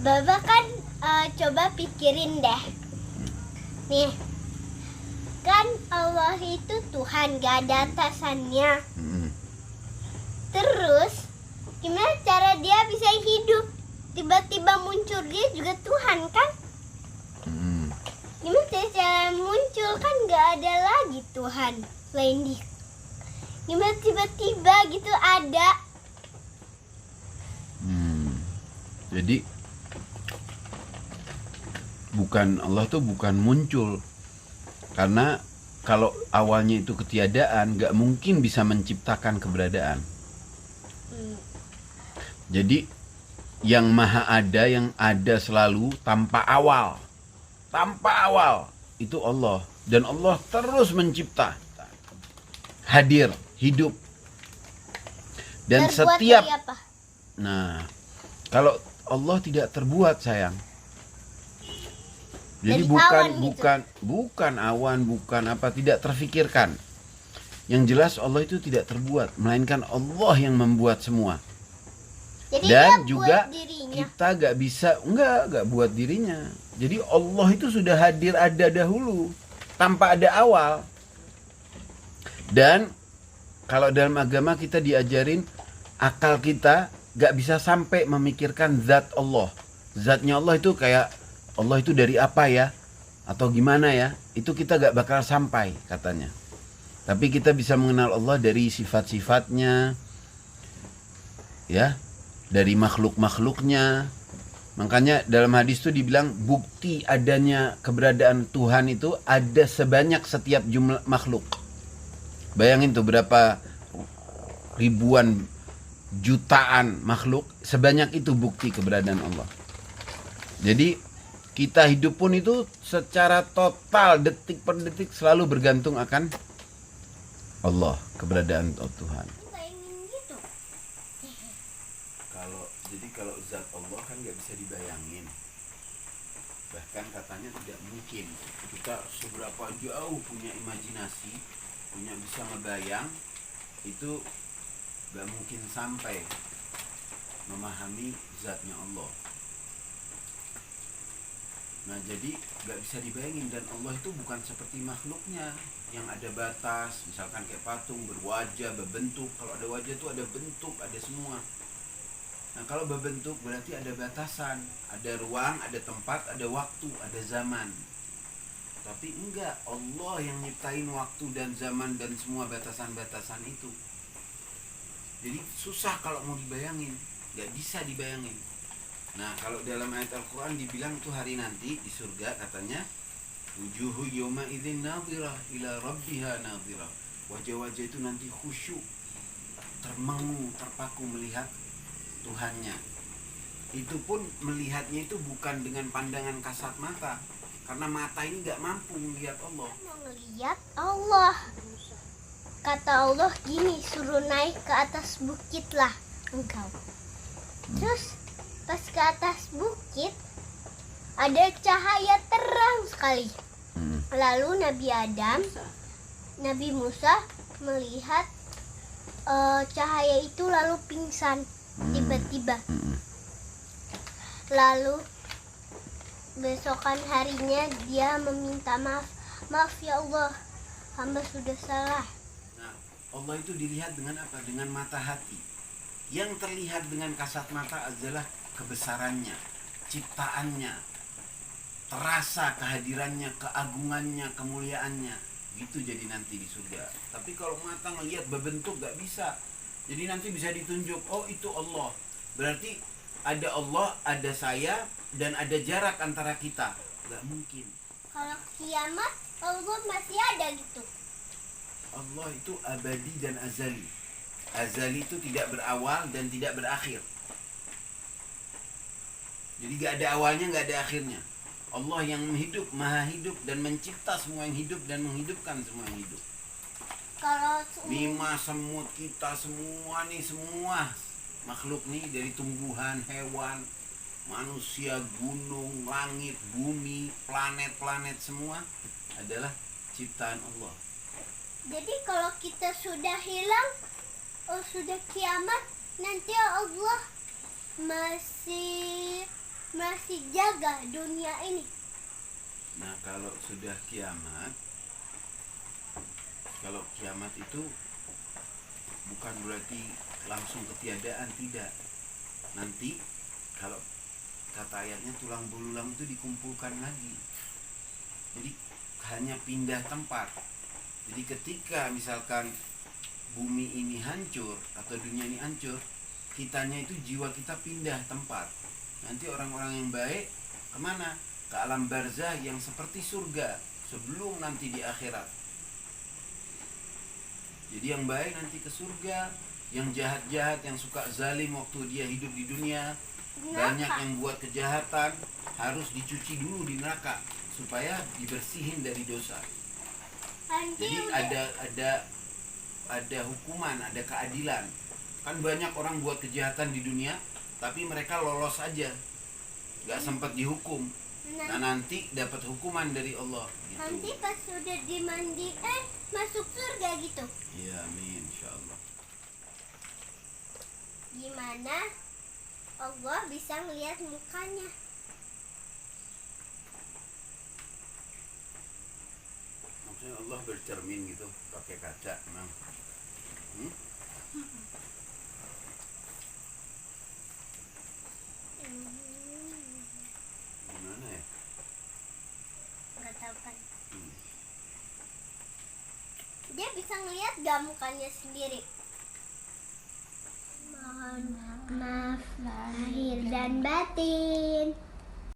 Baba kan coba pikirin deh. Nih, kan Allah itu Tuhan, gak ada atasannya. Terus, gimana cara dia bisa hidup? Tiba-tiba muncul, dia juga Tuhan kan? Gimana cara muncul, kan gak ada lagi Tuhan selain dia. Gimana tiba-tiba gitu ada? Jadi Allah tuh bukan muncul, karena kalau awalnya itu ketiadaan, gak mungkin bisa menciptakan keberadaan. Jadi yang maha ada, yang ada selalu tanpa awal itu Allah. Dan Allah terus mencipta, hadir, hidup. Dan Terbuat setiap dari apa? Nah, kalau Allah tidak terbuat, sayang. Jadi Dari bukan awan, bukan apa, tidak terfikirkan. Yang jelas Allah itu tidak terbuat, melainkan Allah yang membuat semua. Jadi Dan dia juga buat dirinya. kita gak bisa, enggak buat dirinya. Jadi Allah itu sudah hadir, ada dahulu, tanpa ada awal. Dan kalau dalam agama kita diajarin, akal kita gak bisa sampai memikirkan zat Allah. Zatnya Allah itu kayak, Allah itu dari apa ya? Atau gimana ya? Itu kita gak bakal sampai katanya. Tapi kita bisa mengenal Allah dari sifat-sifatnya, ya, dari makhluk-makhluknya. Makanya dalam hadis itu dibilang bukti adanya keberadaan Tuhan itu ada sebanyak setiap jumlah makhluk. Bayangin tuh berapa ribuan jutaan makhluk, sebanyak itu bukti keberadaan Allah. Jadi kita hidup pun itu secara total, detik per detik selalu bergantung akan Allah, keberadaan Tuhan. Gitu. Kalau zat Allah kan nggak bisa dibayangin. Bahkan katanya tidak mungkin. Kita seberapa jauh punya imajinasi, punya bisa ngebayang, itu nggak mungkin sampai memahami zatnya Allah. Nah, jadi gak bisa dibayangin. Dan Allah itu bukan seperti makhluknya yang ada batas, misalkan kayak patung berwajah, berbentuk. Kalau ada wajah itu ada bentuk, ada semua. Nah, kalau berbentuk berarti ada batasan, ada ruang, ada tempat, ada waktu, ada zaman. Tapi enggak, Allah yang nyiptain waktu dan zaman dan semua batasan-batasan itu. Jadi susah kalau mau dibayangin, gak bisa dibayangin. Nah, kalau dalam ayat Al-Quran dibilang tuh hari nanti di surga katanya, wujuhu yawma idzin nadhirah ila rabbiha nadhirah. Wajah-wajah itu nanti khusyuk, termengu, terpaku melihat Tuhannya. Itu pun melihatnya itu bukan dengan pandangan kasat mata, karena mata ini gak mampu melihat Allah. Mau ngeliat Allah. Kata Allah gini, suruh naik ke atas bukit lah engkau. Terus pas ke atas bukit ada cahaya terang sekali. Lalu Nabi Adam, Nabi Musa melihat cahaya itu lalu pingsan tiba-tiba. Lalu besokan harinya dia meminta maaf. Maaf ya Allah, hamba sudah salah. Nah, Allah itu dilihat dengan apa? Dengan mata hati. Yang terlihat dengan kasat mata adalah kebesarannya, ciptaannya, terasa kehadirannya, keagungannya, kemuliaannya. Gitu jadi nanti di surga. Tapi kalau mata ngelihat berbentuk gak bisa. Jadi nanti bisa ditunjuk, oh itu Allah. Berarti ada Allah, ada saya, dan ada jarak antara kita. Gak mungkin. Kalau kiamat Allah masih ada gitu. Allah itu abadi dan azali. Azali itu tidak berawal dan tidak berakhir. Jadi gak ada awalnya, gak ada akhirnya. Allah yang hidup, maha hidup, dan mencipta semua yang hidup dan menghidupkan semua yang hidup. Kalau Mima, semut, kita semua nih, semua makhluk nih, dari tumbuhan, hewan, manusia, gunung, langit, bumi, planet-planet, semua adalah ciptaan Allah. jadi kalau kita sudah hilang, sudah kiamat, nanti Allah masih masih jaga dunia ini. Nah, kalau sudah kiamat, kalau kiamat itu bukan berarti langsung ketiadaan, tidak. Nanti kalau kata ayatnya tulang belulang itu dikumpulkan lagi. Jadi hanya pindah tempat. Jadi ketika misalkan bumi ini hancur atau dunia ini hancur, kitanya itu jiwa kita pindah tempat. Nanti orang-orang yang baik kemana? Ke alam barzah yang seperti surga sebelum nanti di akhirat. Jadi yang baik nanti ke surga, yang jahat-jahat, yang suka zalim waktu dia hidup di dunia, banyak yang buat kejahatan, harus dicuci dulu di neraka supaya dibersihin dari dosa. Jadi ada hukuman, ada keadilan. Kan banyak orang buat kejahatan di dunia, tapi mereka lolos aja, nggak sempat dihukum. Nah nanti dapat hukuman dari Allah. Gitu. Nanti pas sudah dimandikan masuk surga gitu. Iya, amin, insyaallah. Gimana Allah bisa ngelihat mukanya? Maksudnya Allah bercermin gitu, pakai kaca, memang. Gimana ya? Nggak tahu kan. Dia bisa ngelihat gak mukanya sendiri? Mohon maaf lahir dan batin.